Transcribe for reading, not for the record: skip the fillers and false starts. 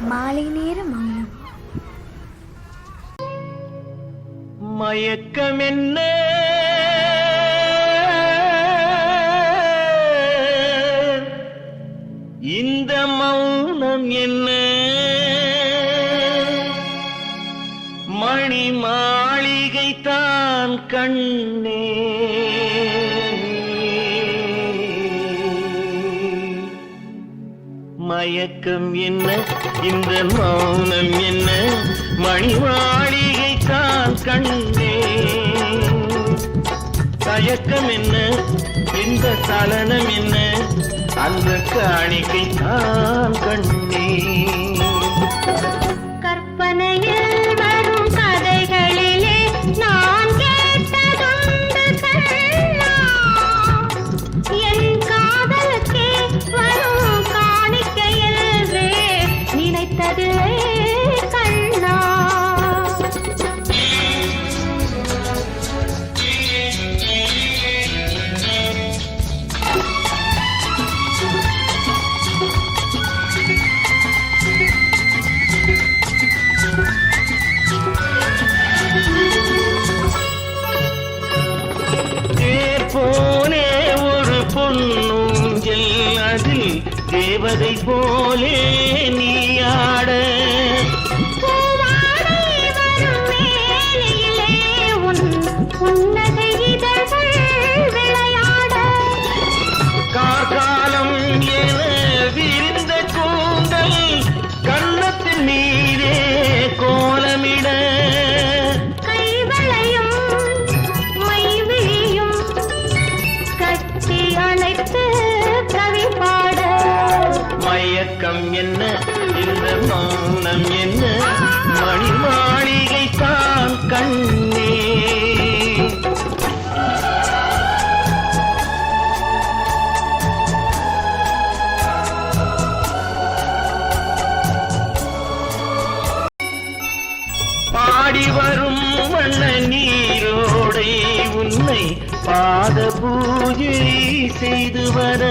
மாலை நேர மௌனம். மயக்கம் என்ன இந்த மௌனம் என்ன மணி மாளிகை தான் கண்ணே மயக்கம் என்ன இந்த மௌனம் என்ன மணி மாளிகை தான் கண்ணே தயக்கம் என்ன இந்த சலனம் என்ன அந்த காணிக்கை தான் கண்ணே கற்பனையில் வரும் கதைகளிலே நான் கேட்டதுண்டு கண்ணா, என் காதலுக்கே வரும் காணிக்கை என்றே நினைத்ததில்லை கண்ணா. போலே ஒரு பொன்னூஞ்சல் அதில் தேவதை போலே நீயாட காலம் என விரிந்த கூந்தல் கன்னத்தின் மீதே கோலமிட மயக்கம் என்ன இந்த மௌனம் என்ன மணி மாளிகை தான் கண்ணே பாடி வரும் வண்ண நீரோடை உன்னை பாத பூஜை செய்து வர